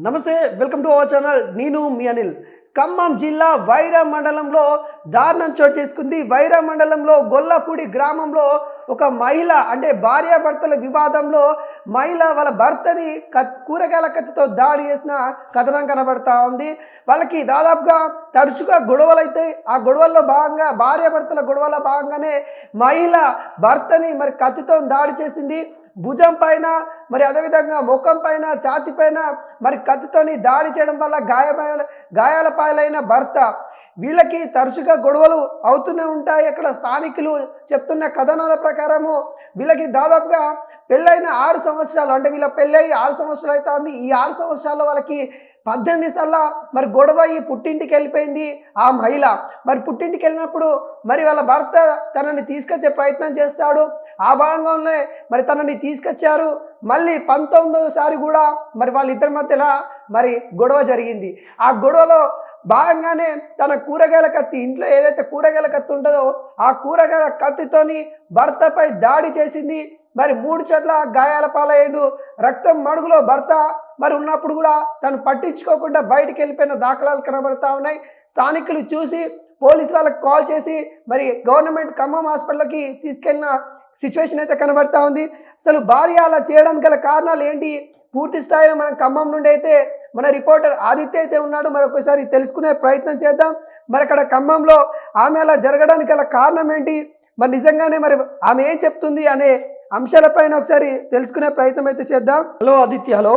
నమస్తే, welcome to our channel. నేను మీ అనిల్. ఖమ్మం జిల్లా వైరా మండలంలో దారుణం చోటు చేసుకుంది. వైరా మండలంలో గొల్లపూడి గ్రామంలో ఒక మహిళ అంటే భార్యాభర్తల వివాదంలో మహిళ వాళ్ళ భర్తని కూరగాయల కత్తితో దాడి చేసిన కథనం కనబడతా ఉంది. వాళ్ళకి దాదాపుగా తరచుగా గొడవలు అయితే ఆ గొడవల్లో భాగంగా భార్యాభర్తల గొడవల భాగంగానే మహిళ భర్తని మరి కత్తితో దాడి చేసింది. భుజం పైన మరి అదేవిధంగా ముఖం పైన ఛాతి పైన మరి కత్తితోని దాడి చేయడం వల్ల గాయాల పాలైన భర్త. వీళ్ళకి తరచుగా గొడవలు అవుతూనే ఉంటాయి. అక్కడ స్థానికులు చెప్తున్న కథనాల ప్రకారము వీళ్ళకి దాదాపుగా పెళ్ళైన 6 సంవత్సరాలు అంటే వీళ్ళ పెళ్ళై 6 సంవత్సరాలు అవుతా ఉంది. ఈ 6 సంవత్సరాల్లో వాళ్ళకి 18 సార్లు మరి గొడవ ఈ పుట్టింటికి వెళ్ళిపోయింది ఆ మహిళ. మరి పుట్టింటికి వెళ్ళినప్పుడు మరి వాళ్ళ భర్త తనని తీసుకొచ్చే ప్రయత్నం చేస్తాడు. ఆ భాగంలోనే మరి తనని తీసుకొచ్చారు. మళ్ళీ 19వ కూడా మరి వాళ్ళిద్దరి మధ్యలో మరి గొడవ జరిగింది. ఆ గొడవలో భాగంగానే తన కూరగాయల కత్తి, ఇంట్లో ఏదైతే కూరగాయల కత్తి ఉంటుందో ఆ కూరగాయల కత్తితోని భర్తపై దాడి చేసింది. మరి 3 చోట్ల గాయాల పాలయ్యాడు. రక్తం మడుగులో భర్త మరి ఉన్నప్పుడు కూడా తను పట్టించుకోకుండా బయటికి వెళ్ళిపోయిన దాఖలాలు కనబడతా ఉన్నాయి. స్థానికులు చూసి పోలీసు వాళ్ళకి కాల్ చేసి మరి గవర్నమెంట్ ఖమ్మం హాస్పిటల్కి తీసుకెళ్ళిన సిచ్యువేషన్ అయితే కనబడతా ఉంది. అసలు భార్య అలా చేయడానికి గల కారణాలు ఏంటి? పూర్తి స్థాయిలో మనం ఖమ్మం నుండి అయితే మన రిపోర్టర్ ఆదిత్య అయితే ఉన్నాడు. మరి ఒకసారి తెలుసుకునే ప్రయత్నం చేద్దాం. మరి అక్కడ ఖమ్మంలో ఆమె అలా జరగడానికి గల కారణం ఏంటి, మరి నిజంగానే మరి ఆమె ఏం చెప్తుంది అనే అంశాలపైన ఒకసారి తెలుసుకునే ప్రయత్నం అయితే చేద్దాం. హలో ఆదిత్య. హలో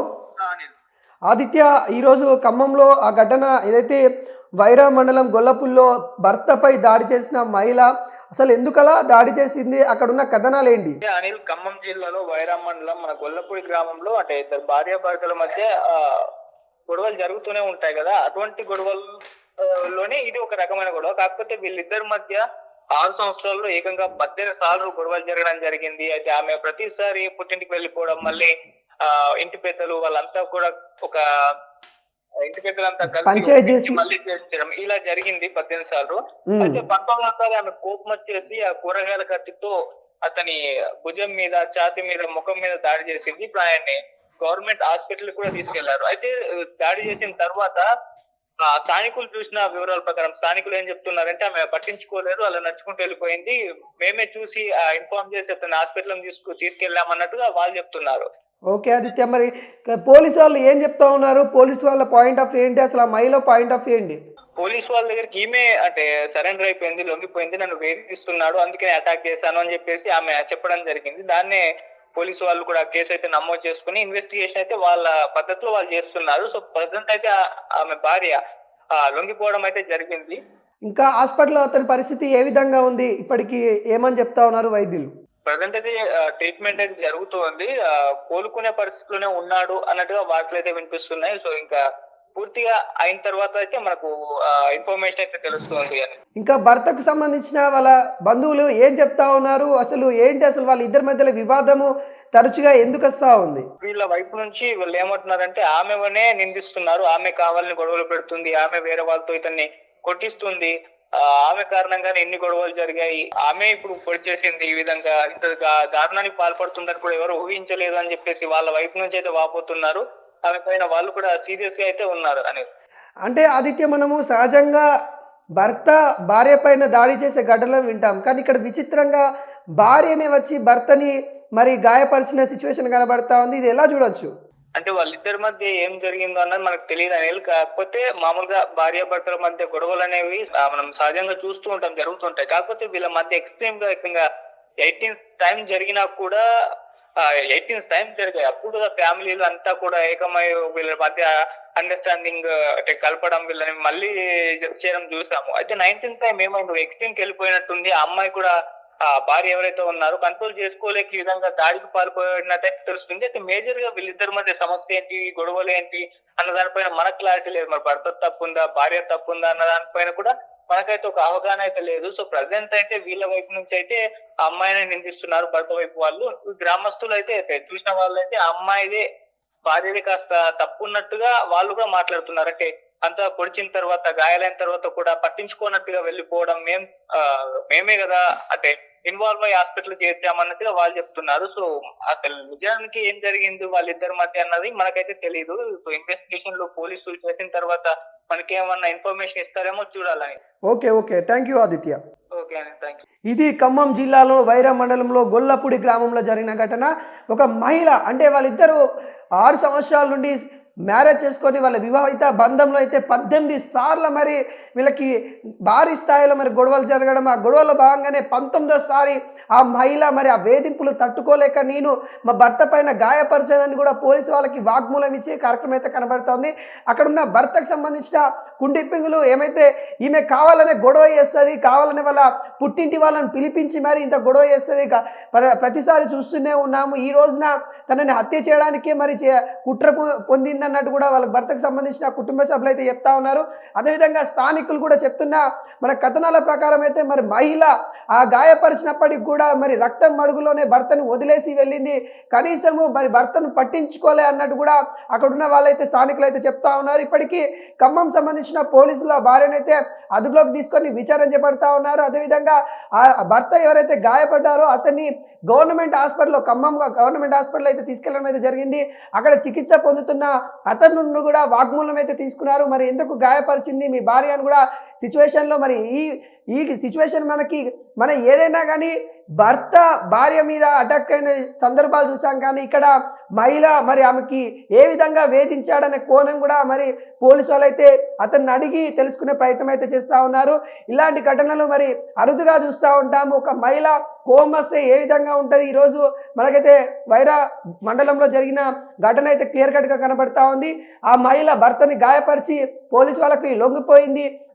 ఆదిత్య, ఈరోజు ఖమ్మంలో ఆ ఘటన ఏదైతే వైరా మండలం గొల్లపుల్లో భర్తపై దాడి చేసిన మహిళ అసలు ఎందుకలా దాడి చేసింది, అక్కడ ఉన్న కథనాలు ఏంటి? అనిల్, ఖమ్మం జిల్లాలో వైరా మండలం మన గొల్లపూడి గ్రామంలో అంటే ఇద్దరు భార్యాభర్తల మధ్య గొడవలు జరుగుతూనే ఉంటాయి కదా. అటువంటి గొడవల్లోనే ఇది ఒక రకమైన గొడవ. కాకపోతే వీళ్ళిద్దరి మధ్య 6 సంవత్సరాల్లో ఏకంగా 18 సార్లు గొడవలు జరగడం జరిగింది. అయితే ఆమె ప్రతిసారి పుట్టింటికి వెళ్ళిపోవడం, మళ్ళీ ఇంటి పెద్దలు వాళ్ళంతా కూడా ఒక ఇంటి పెద్దలంతా కలిసి మళ్ళీ చేయించడం ఇలా జరిగింది 18 సార్లు. అయితే 19 ఆమె కోపం వచ్చేసి ఆ కూరగాయల కత్తితో అతని భుజం మీద, ఛాతి మీద, ముఖం మీద దాడి చేసింది. ఇప్పుడు ఆయన్ని గవర్నమెంట్ హాస్పిటల్ కూడా తీసుకెళ్లారు. అయితే దాడి చేసిన తర్వాత స్థానికులు చూసిన వివరాల ప్రకారం స్థానికులు ఏం చెప్తున్నారంటే ఆమె పట్టించుకోలేదు, అలా నడుచుకుంటూ వెళ్ళిపోయింది, మేమే చూసి ఇన్ఫార్మ్ చేసి అతను హాస్పిటల్ తీసుకెళ్లామన్నట్టుగా వాళ్ళు చెప్తున్నారు. ఓకే ఆదిత్య, మరి పోలీసు వాళ్ళు ఏం చెప్తా ఉన్నారు? పోలీసు వాళ్ళ పాయింట్ ఆఫ్ ఏంటి, అసలు ఆ మహిళ పాయింట్ ఆఫ్ ఏంటి? పోలీసు వాళ్ళ దగ్గరికి ఈమె అంటే సరెండర్ అయిపోయింది, లొంగిపోయింది, నన్ను వేధిస్తున్నాడు అందుకే అటాక్ చేశాను అని చెప్పేసి ఆమె చెప్పడం జరిగింది. దాన్నే పోలీసు వాళ్ళు కూడా కేసు అయితే నమోదు చేసుకుని ఇన్వెస్టిగేషన్ అయితే వాళ్ళ పద్ధతిలో వాళ్ళు చేస్తున్నారు. సో ప్రజెంట్ అయితే ఆమె భార్య లొంగిపోవడం అయితే జరిగింది. ఇంకా హాస్పిటల్లో అతని పరిస్థితి ఏ విధంగా ఉంది, ఇప్పటికి ఏమని చెప్తా ఉన్నారు వైద్యులు? ప్రజెంట్ అయితే ట్రీట్మెంట్ అయితే జరుగుతుంది, కోలుకునే పరిస్థితిలోనే ఉన్నాడు అన్నట్టుగా వార్తలు అయితే వినిపిస్తున్నాయి. సో ఇంకా పూర్తిగా అయిన తర్వాత అయితే మనకు ఇన్ఫర్మేషన్ అయితే తెలుస్తుంది. ఇంకా భర్తకు సంబంధించిన వాళ్ళ బంధువులు ఏం చెప్తా ఉన్నారు? అసలు ఏంటి, అసలు వాళ్ళ ఇద్దరి మధ్యలో వివాదము తరచుగా ఎందుకు వస్తా ఉంది? వీళ్ళ వైపు నుంచి వీళ్ళు ఏమంటున్నారంటే ఆమెనే నిందిస్తున్నారు, ఆమె కావాలని గొడవలు పెడుతుంది, ఆమె వేరే వాళ్ళతో ఇతన్ని కొట్టిస్తుంది, ఆమె కారణంగానే ఎన్ని గొడవలు జరిగాయి, ఆమె ఇప్పుడు పొడి చేసింది, ఈ విధంగా ఇంత దారుణానికి పాల్పడుతుందని కూడా ఎవరు ఊహించలేదు అని చెప్పేసి వాళ్ళ వైపు నుంచి అయితే వాపోతున్నారు. ఆమె పైన వాళ్ళు కూడా సీరియస్ గా అయితే ఉన్నారు అనేది. అంటే ఆదిత్య, మనము సహజంగా భర్త భార్య పైన దాడి చేసే ఘటనలు వింటాం, కానీ ఇక్కడ విచిత్రంగా భార్యనే వచ్చి భర్తని మరి గాయపరిచిన సిచ్యువేషన్ కనబడతా ఉంది. ఇది ఎలా చూడొచ్చు? అంటే వాళ్ళిద్దరి మధ్య ఏం జరిగిందో అన్నది మనకు తెలియదు అనేది. కాకపోతే మామూలుగా భార్యాభర్తల మధ్య గొడవలు అనేవి మనం సహజంగా చూస్తూ ఉంటాం, జరుగుతుంటాయి. కాకపోతే వీళ్ళ మధ్య ఎక్స్ట్రీమ్ గా 18 టైం జరిగినా కూడా 18 టైం జరిగాయి. అప్పుడు ఫ్యామిలీలు అంతా కూడా ఏకమై వీళ్ళ మధ్య అండర్స్టాండింగ్ అంటే కలపడం, వీళ్ళని మళ్ళీ చేయడం చూసాము. అయితే 19th టైం ఏమైంది, ఎక్స్ట్రీమ్కి వెళ్ళిపోయినట్టుంది. ఆ అమ్మాయి కూడా భార్య ఎవరైతే ఉన్నారో కంట్రోల్ చేసుకోలేక ఈ విధంగా దాడికి పాల్పడినట్టయితే తెలుస్తుంది. అయితే మేజర్ గా వీళ్ళిద్దరి మధ్య సమస్య ఏంటి, గొడవలు ఏంటి అన్న దానిపైన మనకు క్లారిటీ లేదు. మరి భర్త తప్పుందా, భార్య తప్పుందా అన్న దానిపైన కూడా మనకైతే ఒక అవగాహన అయితే లేదు. సో ప్రజెంట్ అయితే వీళ్ళ వైపు నుంచి అయితే ఆ అమ్మాయిని నిందిస్తున్నారు భర్త వైపు వాళ్ళు. గ్రామస్తులు అయితే చూసిన వాళ్ళు అయితే ఆ అమ్మాయిదే భార్యది కాస్త తప్పు ఉన్నట్టుగా వాళ్ళు కూడా మాట్లాడుతున్నారు. అంటే అంతా పొడిచిన తర్వాత, గాయాలైన తర్వాత కూడా పట్టించుకోనట్టుగా వెళ్ళిపోవడం, మేమే కదా అంటే ఇన్వాల్వ్ అయ్యి హాస్పిటల్ చేర్చామన్నట్టుగా వాళ్ళు చెప్తున్నారు. సో అసలు నిజానికి ఏం జరిగింది వాళ్ళిద్దరి మధ్య అన్నది మనకైతే తెలియదు. సో ఇన్వెస్టిగేషన్ లో పోలీసులు చేసిన తర్వాత మనకేమన్నా ఇన్ఫర్మేషన్ ఇస్తారేమో చూడాలని. Okay, okay, thank you Aditya. Okay అండి, థ్యాంక్ యూ. ఇది ఖమ్మం జిల్లాలో వైరా మండలంలో గొల్లపూడి గ్రామంలో జరిగిన ఘటన. ఒక మహిళ అంటే వాళ్ళిద్దరూ 6 సంవత్సరాల నుండి మ్యారేజ్ చేసుకొని వాళ్ళ వివాహిత బంధంలో అయితే 18 సార్లు మరి వీళ్ళకి భారీ స్థాయిలో మరి గొడవలు జరగడం, ఆ గొడవలో భాగంగానే 19వ ఆ మహిళ మరి ఆ వేధింపులు తట్టుకోలేక నేను మా భర్త పైన గాయపరిచానని కూడా పోలీసు వాళ్ళకి వాగ్మూలం ఇచ్చే కార్యక్రమం అయితే కనబడుతోంది. అక్కడ ఉన్న భర్తకు సంబంధించిన కుండిప్పింగులు ఏమైతే ఈమె కావాలనే గొడవ చేస్తుంది, కావాలనే వాళ్ళ పుట్టింటి వాళ్ళని పిలిపించి మరి ఇంత గొడవ చేస్తుంది, ప్రతిసారి చూస్తూనే ఉన్నాము. ఈ రోజున తనని హత్య చేయడానికే మరి కుట్ర పొందిందన్నట్టు కూడా వాళ్ళ భర్తకు సంబంధించిన కుటుంబ సభ్యులు అయితే చెప్తా ఉన్నారు. అదేవిధంగా స్థానికులు కూడా చెప్తున్న మన కథనాల ప్రకారం అయితే మరి మహిళ ఆ గాయపరిచినప్పటికి కూడా మరి రక్తం మడుగులోనే భర్తను వదిలేసి వెళ్ళింది, కనీసము మరి భర్తను పట్టించుకోలే అన్నట్టు కూడా అక్కడున్న వాళ్ళైతే స్థానికులు అయితే చెప్తా ఉన్నారు. ఇప్పటికీ ఖమ్మం సంబంధించిన పోలీసులు ఆ భార్యనైతే అదుపులోకి తీసుకొని విచారణ చేపడతా ఉన్నారు. అదేవిధంగా ఆ భర్త ఎవరైతే గాయపడ్డారో అతన్ని గవర్నమెంట్ హాస్పిటల్లో ఖమ్మం గవర్నమెంట్ హాస్పిటల్ అయితే తీసుకెళ్లడం అయితే జరిగింది. అక్కడ చికిత్స పొందుతున్న అతను కూడా వాగ్మూలం అయితే తీసుకున్నారు. మరి ఎందుకు గాయపరిచింది మీ భార్య అని కూడా సిచ్యువేషన్లో మరి ఈ సిచ్యువేషన్ మన ఏదైనా కానీ భర్త భార్య మీద అటాక్ అయిన సందర్భాలు చూసాం, కానీ ఇక్కడ మహిళ మరి ఆమెకి ఏ విధంగా వేధించాడనే కోణం కూడా మరి పోలీసు వాళ్ళు అయితే అతన్ని అడిగి తెలుసుకునే ప్రయత్నం అయితే చేస్తూ ఉన్నారు. ఇలాంటి ఘటనలు మరి అరుదుగా చూస్తూ ఉంటాము. ఒక మహిళ కోమస్తే ఏ విధంగా ఉంటుంది, ఈరోజు మనకైతే వైరా మండలంలో జరిగిన ఘటన అయితే క్లియర్ కట్గా కనబడతా ఉంది. ఆ మహిళ భర్తని గాయపరిచి పోలీసు వాళ్ళకి లొంగిపోయింది.